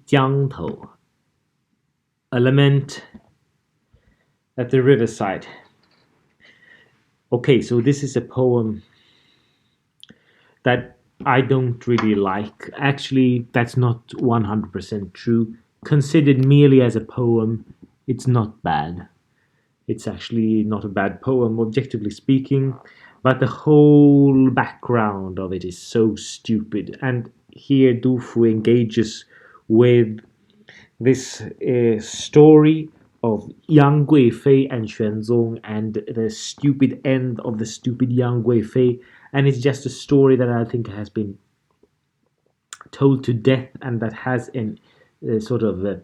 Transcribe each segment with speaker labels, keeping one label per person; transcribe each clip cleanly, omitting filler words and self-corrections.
Speaker 1: 江头, a lament at the riverside. Okay, so this is a poem that I don't really like. Actually, that's not 100% true. Considered merely as a poem, it's not bad. It's actually not a bad poem, objectively speaking, but the whole background of it is so stupid. And here Du Fu engages with this story of Yang Guifei and Xuanzong and the stupid end of the stupid Yang Guifei. And it's just a story that I think has been told to death and that has an sort of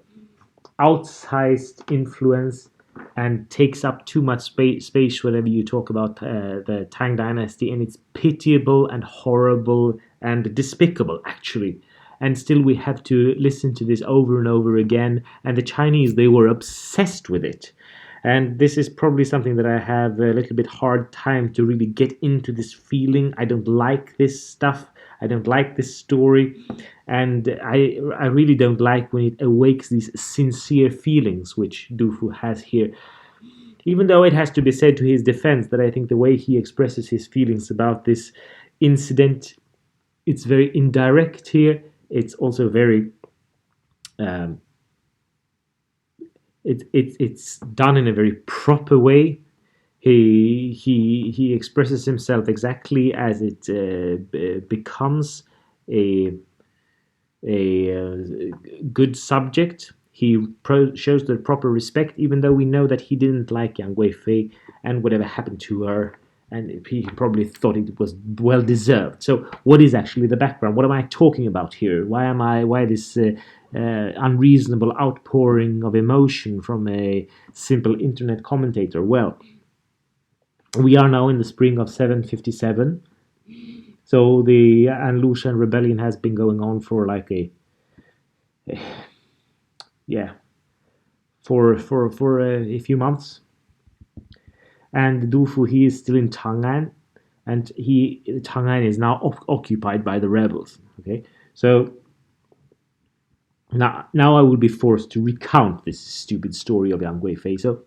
Speaker 1: outsized influence and takes up too much space whenever you talk about the Tang Dynasty, and it's pitiable and horrible and despicable, actually. And still, we have to listen to this over and over again. And the Chinese, they were obsessed with it. And this is probably something that I have a little bit hard time to really get into this feeling. I don't like this stuff. I don't like this story, and I really don't like when it awakes these sincere feelings which Du Fu has here. Even though it has to be said to his defense that I think the way he expresses his feelings about this incident, it's very indirect here. It's also very it's done in a very proper way. He expresses himself exactly as it becomes a good subject. He shows the proper respect, even though we know that he didn't like Yang Guifei and whatever happened to her, and he probably thought it was well deserved. So, what is actually the background? What am I talking about here? Why this unreasonable outpouring of emotion from a simple internet commentator? Well, we are now in the spring of 757. So the An Lushan rebellion has been going on for like yeah, for a few months. And Du Fu, he is still in Chang'an, and Chang'an is now occupied by the rebels. Okay, so now I will be forced to recount this stupid story of Yang Guifei. So,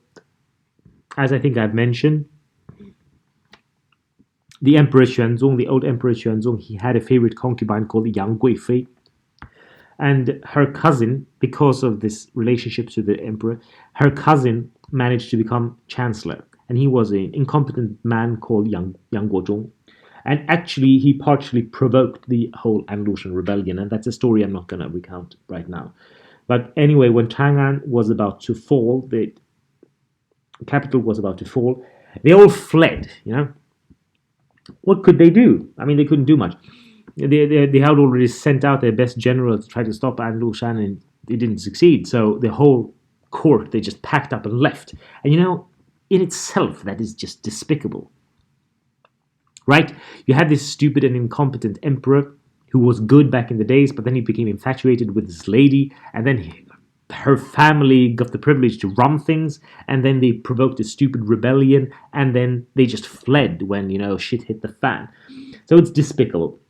Speaker 1: as I think I've mentioned, the Emperor Xuanzong, the old Emperor Xuanzong, he had a favorite concubine called Yang Guifei. And her cousin, because of this relationship to the emperor, her cousin managed to become chancellor. And he was an incompetent man called Yang Guozhong. And actually, he partially provoked the whole An Lushan rebellion. And that's a story I'm not going to recount right now. But anyway, when Chang'an was about to fall, the capital was about to fall, they all fled, you know. What could they do? I mean, they couldn't do much. They had already sent out their best general to try to stop An Lushan, and it didn't succeed. So the whole court, they just packed up and left. And you know, in itself, that is just despicable. Right? You had this stupid and incompetent emperor who was good back in the days, but then he became infatuated with this lady, and then her family got the privilege to run things, and then they provoked a stupid rebellion, and then they just fled when, you know, shit hit the fan. So it's despicable.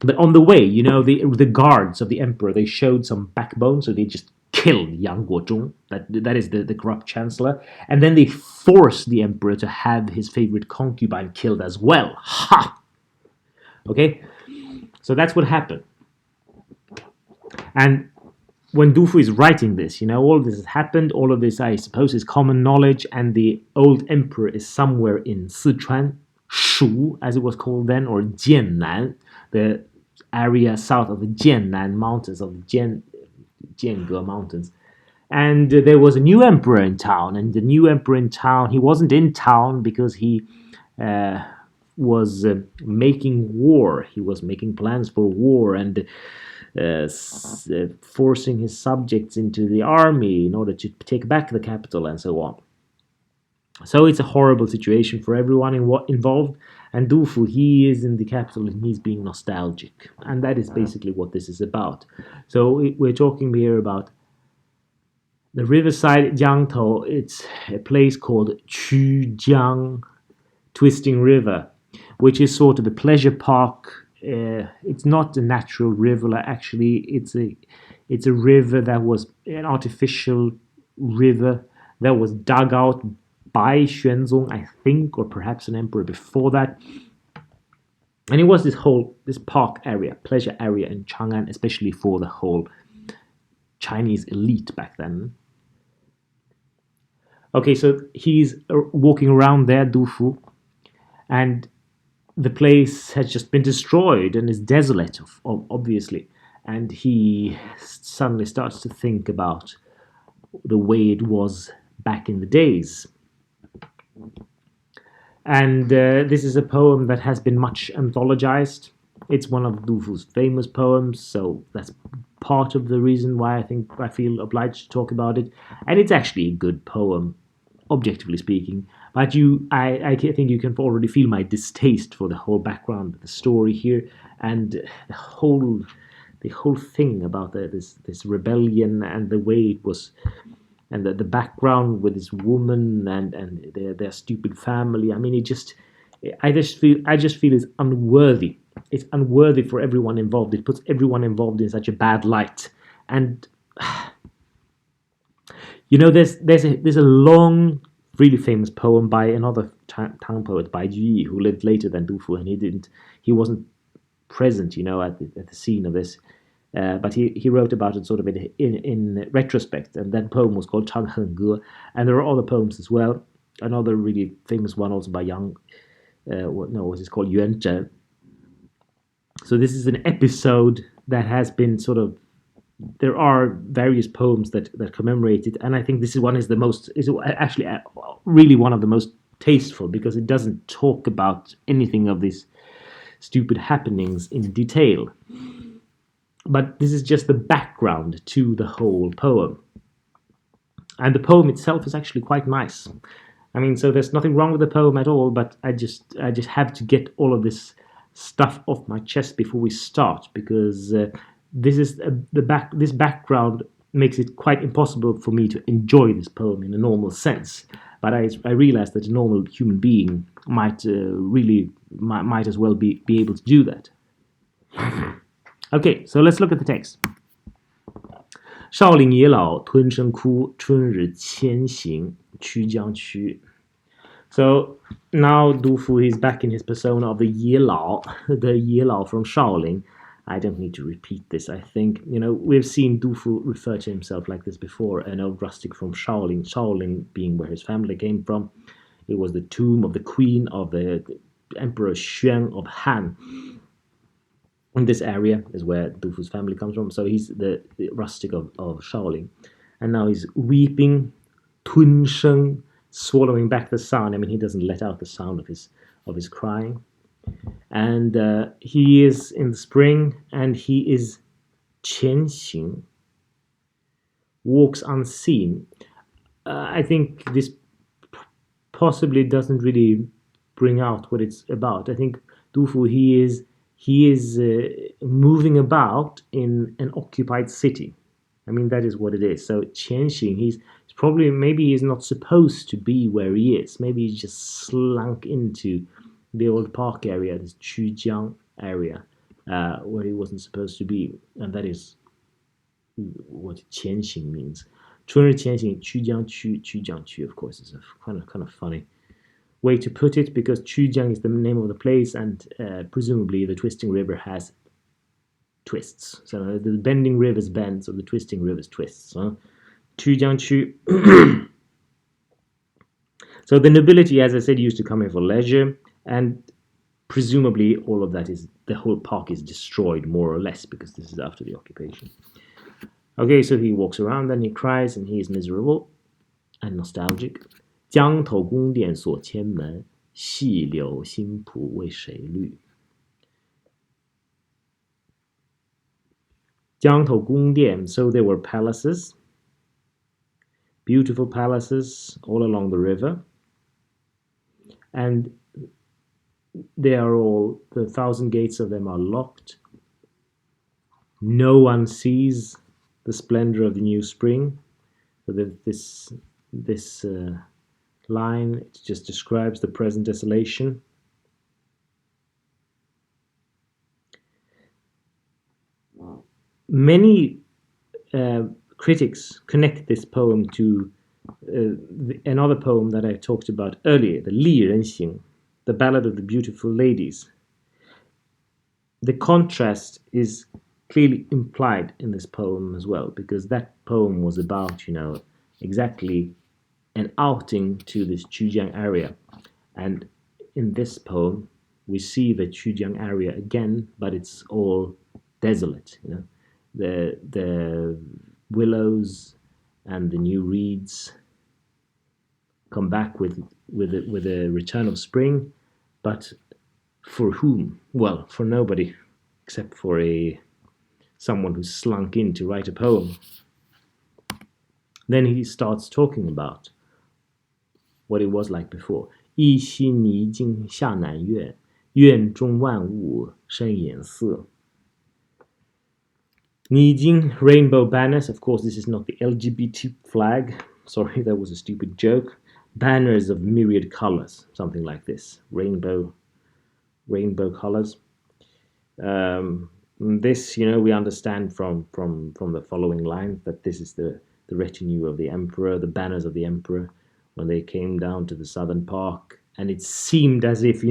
Speaker 1: But on the way, you know, the guards of the emperor, they showed some backbone, so they just killed Yang Guozhong, that is the corrupt chancellor, and then they forced the emperor to have his favorite concubine killed as well. Ha! Okay? So that's what happened. And when Du Fu is writing this, you know, all this has happened, all of this, I suppose, is common knowledge, and the old emperor is somewhere in Sichuan, Shu, as it was called then, or Jiannan, the area south of the Jiannan mountains, of the Jiange mountains. And there was a new emperor in town, and the new emperor in town, he wasn't in town because he was making war. He was making plans for war and forcing his subjects into the army in order to take back the capital and so on. So it's a horrible situation for everyone involved. And Du Fu, he is in the capital and he's being nostalgic. And that is basically what this is about. So we're talking here about the Riverside Jiangtou. It's a place called Qujiang, Twisting River, which is sort of a pleasure park it's not a natural river. Actually, it's a river that was an artificial river that was dug out by Xuanzong, I think, or perhaps an emperor before that. And it was this park area, pleasure area in Chang'an, especially for the whole Chinese elite back then. Okay, so he's walking around there, Dufu, and the place has just been destroyed and is desolate, obviously. And he suddenly starts to think about the way it was back in the days. And this is a poem that has been much anthologized. It's one of Dufu's famous poems, so that's part of the reason why I feel obliged to talk about it. And it's actually a good poem, objectively speaking. But I think you can already feel my distaste for the whole background of the story here, and the whole thing about this rebellion and the way it was, and the background with this woman and their stupid family. I mean, I just feel it's unworthy. It's unworthy for everyone involved. It puts everyone involved in such a bad light. And there's a long, really famous poem by another Tang poet, by Ji, who lived later than Du Fu, and he wasn't present, at the scene of this. But he wrote about it sort of in retrospect, and that poem was called Chang Heng Ge. And there are other poems as well. Another really famous one also by Yang, what is called Yuan Zhen. So this is an episode that has been sort of. There are various poems that commemorate it, and I think this one is actually really one of the most tasteful, because it doesn't talk about anything of these stupid happenings in detail. But this is just the background to the whole poem. And the poem itself is actually quite nice. I mean, so there's nothing wrong with the poem at all, but I just have to get all of this stuff off my chest before we start, because this background makes it quite impossible for me to enjoy this poem in a normal sense. But I realize that a normal human being might as well be able to do that. Okay, so let's look at the text. 少陵野老吞声哭，春日千行曲江曲. So now Du Fu is back in his persona of the Ye Lao, the Ye Lao from Shaoling. I don't need to repeat this. I think, we've seen Du Fu refer to himself like this before, an old rustic from Shaoling, Shaoling being where his family came from. It was the tomb of the queen of the Emperor Xuan of Han. And this area is where Du Fu's family comes from. So he's the rustic of Shaoling. And now he's weeping, tun sheng, swallowing back the sound. I mean, he doesn't let out the sound of his crying. And he is in the spring, and he is qianxing, walks unseen. I think this possibly doesn't really bring out what it's about. I think Du Fu, he is moving about in an occupied city. I mean, that is what it is. So qianxing, maybe he's not supposed to be where he is. Maybe he just slunk into the old park area, this Qujiang area, where he wasn't supposed to be, and that is what qianxing means. 春日前行曲江区, of course, is a kind of funny way to put it, because Qujiang is the name of the place, and presumably the twisting river has twists. So the bending rivers bend, so the twisting rivers twists. Qujiang Qu. So the nobility, as I said, used to come here for leisure, and presumably all of that the whole park is destroyed, more or less, because this is after the occupation. Okay, so he walks around and he cries, and he is miserable and nostalgic. 江头宫殿锁千门，细柳新蒲为谁绿？江头宫殿, so there were palaces, beautiful palaces all along the river, and the 1,000 gates of them are locked. No one sees the splendor of the new spring. So this line, it just describes the present desolation. Many uh, critics connect this poem to another poem that I talked about earlier, the Li Ren Xing, the Ballad of the Beautiful Ladies. The contrast is clearly implied in this poem as well, because that poem was about, exactly an outing to this Qujiang area. And in this poem, we see the Qujiang area again, but it's all desolate. The willows and the new reeds come back with a return of spring, but for whom? Well, for nobody, except for a someone who slunk in to write a poem. Then he starts talking about what it was like before. 一夕泥经下南院，院中万物生颜色。Nijing, rainbow banners. Of course, this is not the LGBT flag. Sorry, that was a stupid joke. Banners of myriad colors, something like this. Rainbow colors. This, we understand from the following lines that this is the retinue of the emperor, the banners of the emperor, when they came down to the southern park. And it seemed as if,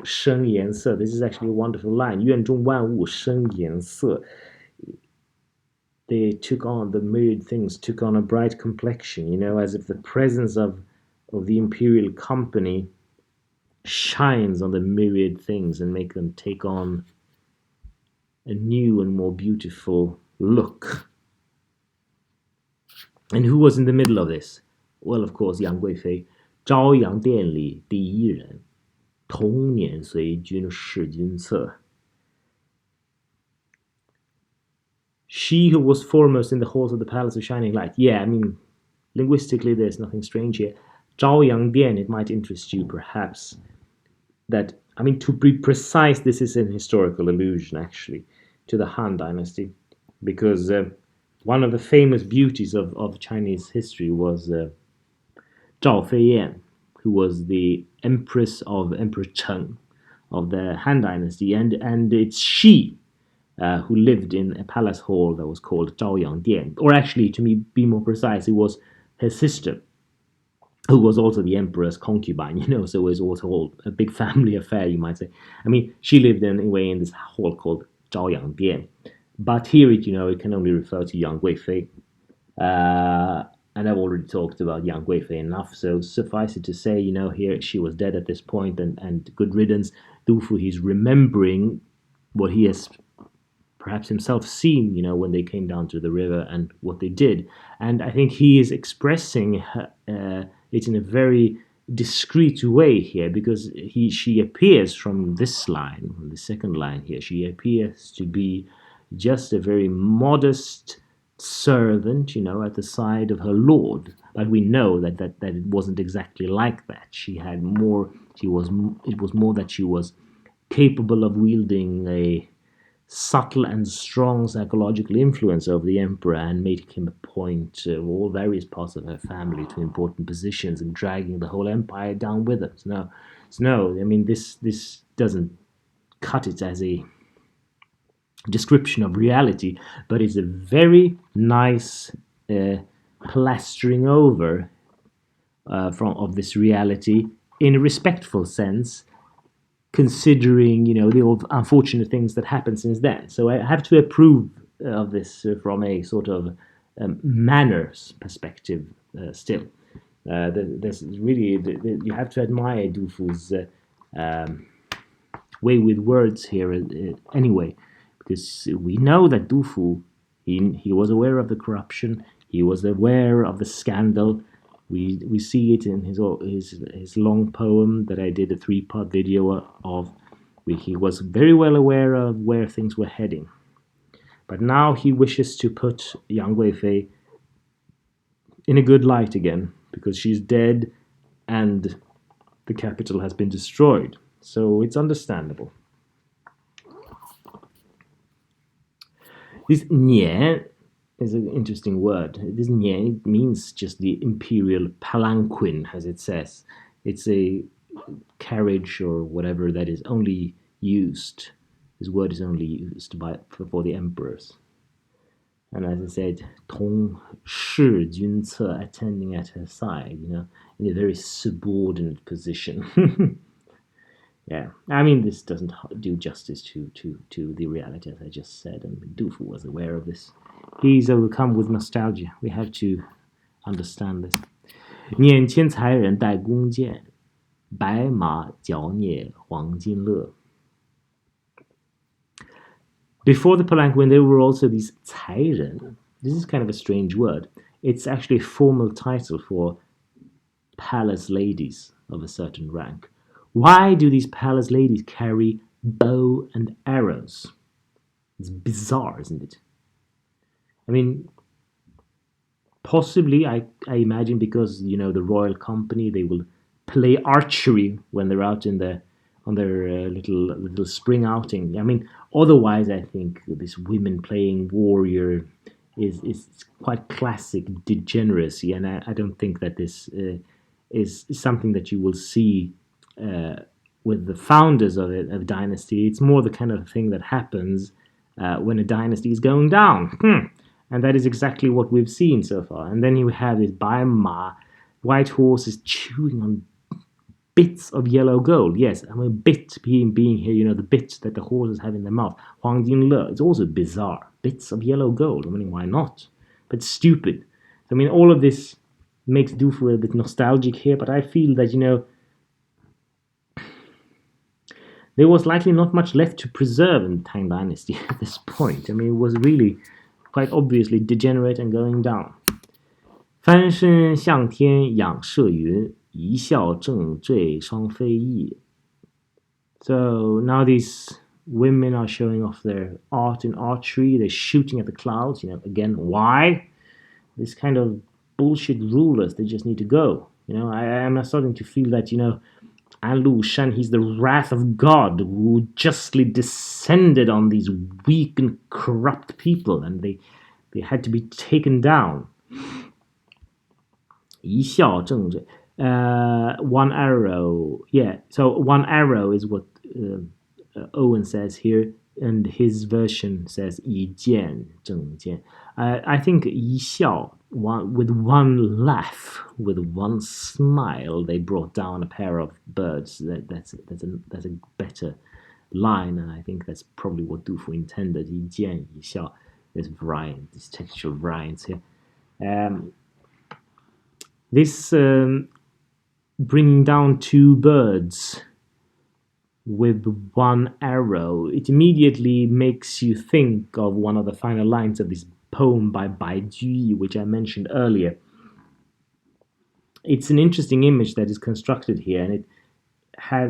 Speaker 1: 生颜色. This is actually a wonderful line. 院中万物生颜色. They took on, the myriad things took on a bright complexion, as if the presence of the imperial company shines on the myriad things and make them take on a new and more beautiful look. And who was in the middle of this? Well, of course, Yang Guifei, 朝阳殿里第一人，童年随军侍君侧。She who was foremost in the halls of the Palace of Shining Light. Yeah, I mean, linguistically, there's nothing strange here. 朝阳殿, it might interest you, perhaps. That, I mean, to be precise, this is an historical allusion, actually, to the Han Dynasty. Because one of the famous beauties of Chinese history was Zhao Feiyan, who was the empress of Emperor Cheng of the Han Dynasty. And it's she who lived in a palace hall that was called Zhaoyang Dian. Or actually, to be more precise, it was her sister, who was also the emperor's concubine, so it was also a big family affair, you might say. I mean, she lived anyway in this hall called Zhaoyang Dian. But here, it can only refer to Yang Guifei. And I've already talked about Yang Guifei enough, so suffice it to say, here she was dead at this point, and good riddance. Du Fu, he's remembering what he has perhaps himself seen, when they came down to the river and what they did. And I think he is expressing it in a very discreet way here, because she appears from this line, from the second line here, she appears to be just a very modest servant, at the side of her lord. But we know that it wasn't exactly like that. It was more that she was capable of wielding a subtle and strong psychological influence over the emperor, and making him appoint all various parts of her family to important positions and dragging the whole empire down with her. So no, I mean, this doesn't cut it as a description of reality, but it's a very nice plastering over of this reality in a respectful sense, considering the unfortunate things that happened since then. So I have to approve of this from a sort of manners perspective. Still, there's really you have to admire Du Fu's way with words here. Anyway, because we know that Du Fu, he was aware of the corruption, he was aware of the scandal. We see it in his long poem that I did a 3-part video of. He was very well aware of where things were heading. But now he wishes to put Yang Guifei in a good light again, because she's dead and the capital has been destroyed. So it's understandable. This nian is an interesting word. This nian means just the imperial palanquin, as it says. It's a carriage or whatever that is only used This word is only used for the emperors. And as I said, 同侍君侧, attending at her side, in a very subordinate position. Yeah, I mean, this doesn't do justice to the reality, as I just said, and Du Fu was aware of this. He's overcome with nostalgia. We have to understand this. 眼前才人带弓箭，白马绞孽黄金勒。Before the palanquin, there were also these 才人. This is kind of a strange word. It's actually a formal title for palace ladies of a certain rank. Why do these palace ladies carry bow and arrows? It's bizarre, isn't it? I mean, possibly, I imagine because, the royal company, they will play archery when they're out on their little spring outing. I mean, otherwise, I think this women playing warrior is quite classic degeneracy, and I don't think that this is something that you will see with the founders of a dynasty. It's more the kind of thing that happens when a dynasty is going down. And that is exactly what we've seen so far. And then you have this Baima, white horses chewing on bits of yellow gold. Yes, I mean, bit being here, the bits that the horses have in their mouth. Huang Jingle, it's also bizarre. Bits of yellow gold. I mean, why not? But stupid. I mean, all of this makes Du Fu a bit nostalgic here, but I feel that, there was likely not much left to preserve in the Tang Dynasty at this point. I mean, it was really quite obviously degenerate and going down. 翻身向天仰射云，一笑正坠双飞翼. So now these women are showing off their art in archery. They're shooting at the clouds. Again, why? This kind of bullshit rulers, they just need to go. I'm starting to feel that, An Lu Shan, he's the wrath of God who justly descended on these weak and corrupt people, and they had to be taken down. 一笑正坠. One arrow, yeah. So one arrow is what Owen says here, and his version says 一箭正箭. I think 一笑, with one laugh, with one smile, they brought down a pair of birds. That's a better line, and I think that's probably what Du Fu intended. 一箭一笑. There's variant, there's textual variants here. This bringing down two birds with one arrow, it immediately makes you think of one of the final lines of this poem by Bai Juyi, which I mentioned earlier. It's an interesting image that is constructed here, and it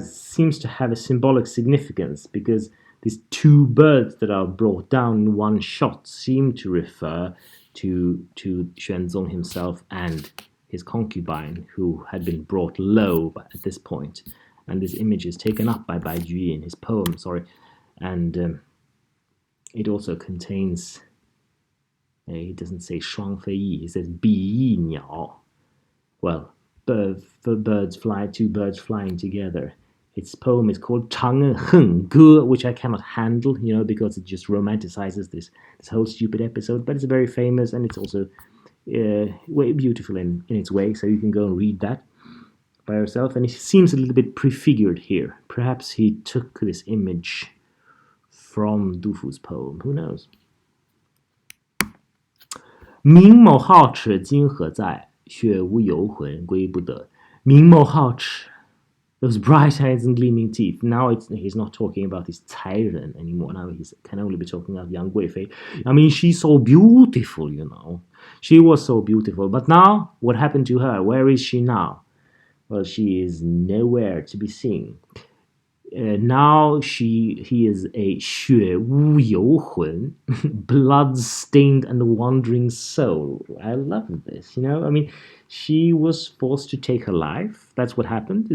Speaker 1: seems to have a symbolic significance because these two birds that are brought down in one shot seem to refer to Xuanzong himself and his concubine, who had been brought low at this point. And this image is taken up by Bai Juyi in his poem, and it also contains, he doesn't say 双飞翼, he says 比翼鸟. Well, two birds flying together. Its poem is called 长恩恨歌, which I cannot handle, because it just romanticizes this whole stupid episode. But it's very famous, and it's also way beautiful in its way. So you can go and read that by yourself. And it seems a little bit prefigured here. Perhaps he took this image from Du Fu's poem. Who knows? 明眸皓齿今何在？血无游魂归不得。明眸皓齿. Those bright eyes and gleaming teeth. Now he's not talking about his 才人 anymore. Now he can only be talking about Yang Guifei. I mean, she's so beautiful, She was so beautiful. But now, what happened to her? Where is she now? Well, she is nowhere to be seen. Now he is a 血无游魂, blood-stained and wandering soul. I love this, I mean, she was forced to take her life. That's what happened.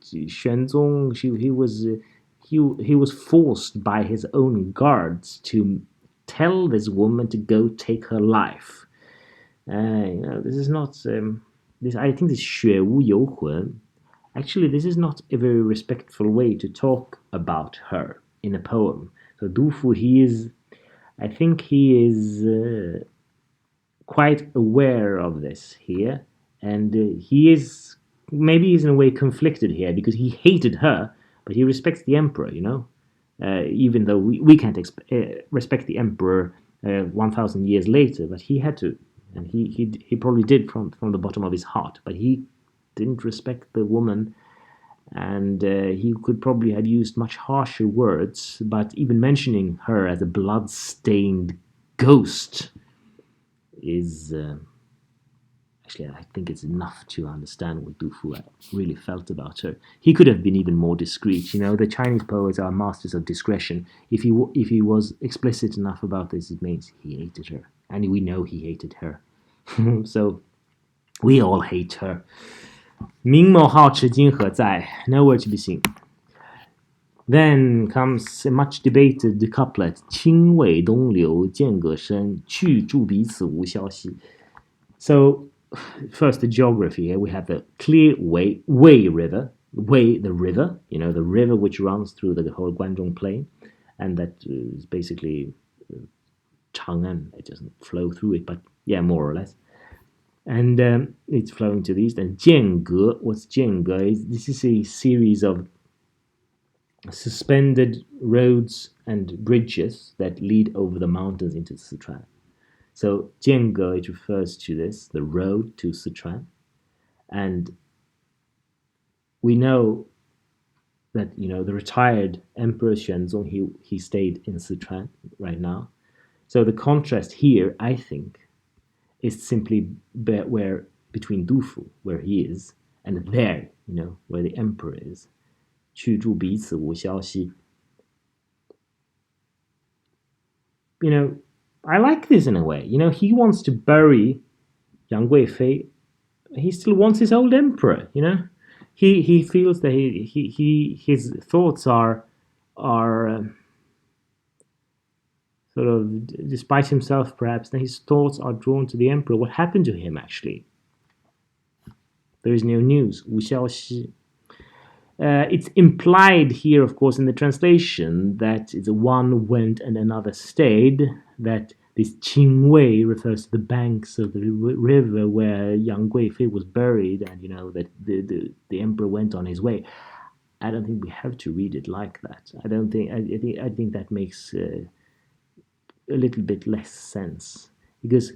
Speaker 1: Xuanzong, he was forced by his own guards to tell this woman to go take her life. This is not this. I think this 血无游魂. Actually, this is not a very respectful way to talk about her. in a poem. So Du Fu, he is, I think he is quite aware of this here, and he is maybe he's in a way conflicted here because he hated her, but he respects the emperor. Even though we can't respect the emperor 1,000 years later, but he had to, and he probably did from the bottom of his heart, but he didn't respect the woman, and he could probably have used much harsher words, but even mentioning her as a blood-stained ghost is actually, I think it's enough to understand what Du Fu really felt about her. He could have been even more discreet. The Chinese poets are masters of discretion. If he was explicit enough about this, it means he hated her, and we know he hated her. So we all hate her. 明眸皓齿今何在? Nowhere to be seen. Then comes a much debated couplet: 清渭东流渐隔深，去住彼此无消息. So first, the geography. Here we have the clear Wei River, the river, the river which runs through the whole Guangdong Plain, and that is basically Chang'an. It doesn't flow through it, but yeah, more or less. And it's flowing to the east. And Jienge, what's Jienge? This is a series of suspended roads and bridges that lead over the mountains into Sichuan. So Jienge, it refers to this, the road to Sichuan. And we know that, the retired Emperor Xuanzong, he stayed in Sichuan right now. So the contrast here, I think, is simply where between Du Fu, where he is, and there, where the emperor is. 去住彼此无消息. I like this in a way. He wants to bury Yang Guifei. He still wants his old emperor. He feels that his thoughts are sort of, despite himself perhaps, that his thoughts are drawn to the emperor. What happened to him actually? There is no news. 无消息. It's implied here, of course, in the translation that the one went and another stayed, that this Qingwei refers to the banks of the river where Yang Guifei was buried, and that the emperor went on his way. I don't think we have to read it like that. I think that makes a little bit less sense, because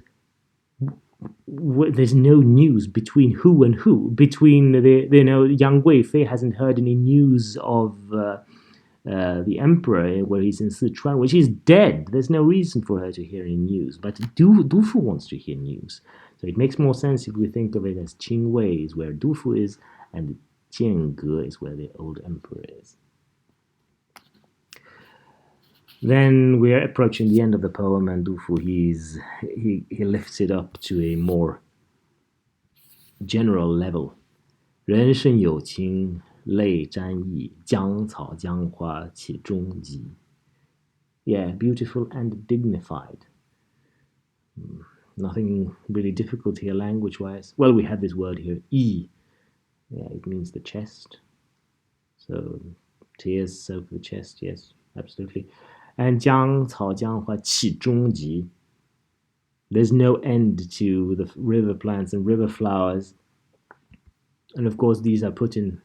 Speaker 1: there's no news between who and who. Between Yang Guifei hasn't heard any news of the emperor where he's in Sichuan, which is dead. There's no reason for her to hear any news. But Du Fu wants to hear news, so it makes more sense if we think of it as Qingwei is where Du Fu is, and Jienge is where the old emperor is. Then we're approaching the end of the poem, and Du Fu, he lifts it up to a more general level. 人生有情泪沾衣，江草江花起终极. Yeah, beautiful and dignified. Nothing really difficult here language-wise. Well, we have this word here, yi. Yeah, it means the chest. So tears soak the chest, yes, absolutely. And 江草江花起终极. There's no end to the river plants and river flowers. And of course, these are put in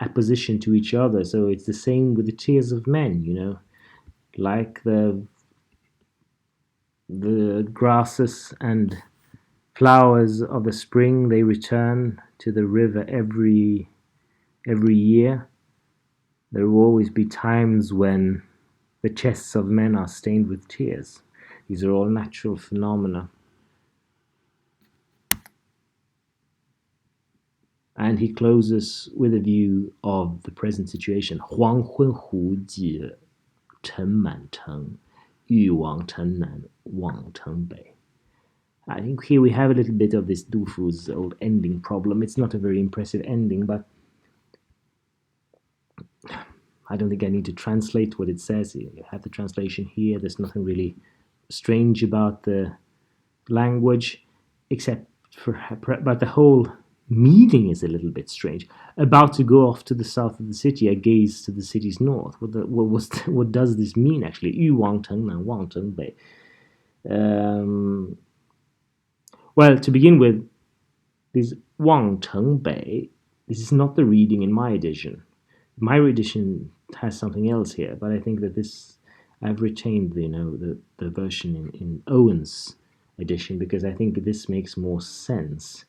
Speaker 1: apposition to each other. So it's the same with the tears of men, like the grasses and flowers of the spring, they return to the river every year. There will always be times when the chests of men are stained with tears. These are all natural phenomena. And he closes with a view of the present situation. 黄昏胡骑尘满城，欲往城南望城北. I think here we have a little bit of this Du Fu's old ending problem. It's not a very impressive ending, but I don't think I need to translate what it says. You have the translation here. There's nothing really strange about the language, except but the whole meaning is a little bit strange. About to go off to the south of the city, I gaze to the city's north. What does this mean actually? Yu Wang Teng and Wang Teng Bei. Um, well, to begin with, this Wang Teng Bei. This is not the reading in my edition. My edition has something else here, but I think that this I've retained the version in Owen's edition because I think this makes more sense.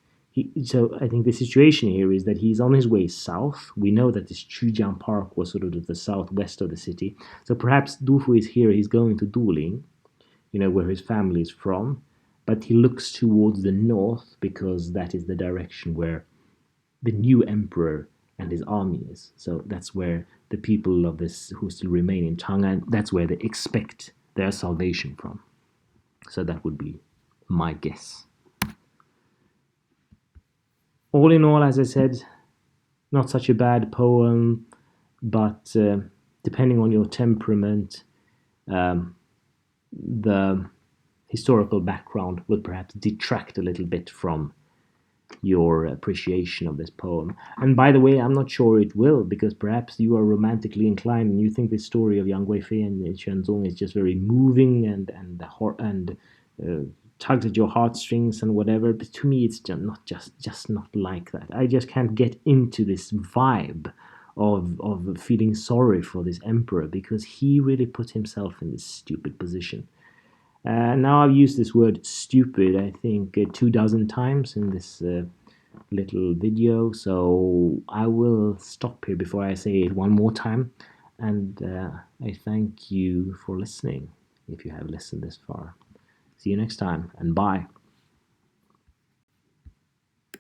Speaker 1: So I think the situation here is that he's on his way south. We know that this Chujiang Park was sort of the southwest of the city. So perhaps Du Fu is here, he's going to Duling, where his family is from. But he looks towards the north because that is the direction where the new emperor and his army is. So that's where the people of this who still remain in Chang'an, that's where they expect their salvation from. So that would be my guess. All in all, as I said, not such a bad poem, but depending on your temperament, the historical background will perhaps detract a little bit from your appreciation of this poem. And by the way, I'm not sure it will, because perhaps you are romantically inclined and you think the story of Yang Guifei and Xuanzong is just very moving and tugs at your heartstrings and whatever. But to me, it's just not like that. I just can't get into this vibe of feeling sorry for this emperor because he really put himself in this stupid position. Now I've used this word stupid, I think, 2 dozen times in this little video, so I will stop here before I say it one more time. And I thank you for listening, if you have listened this far. See you next time, and bye.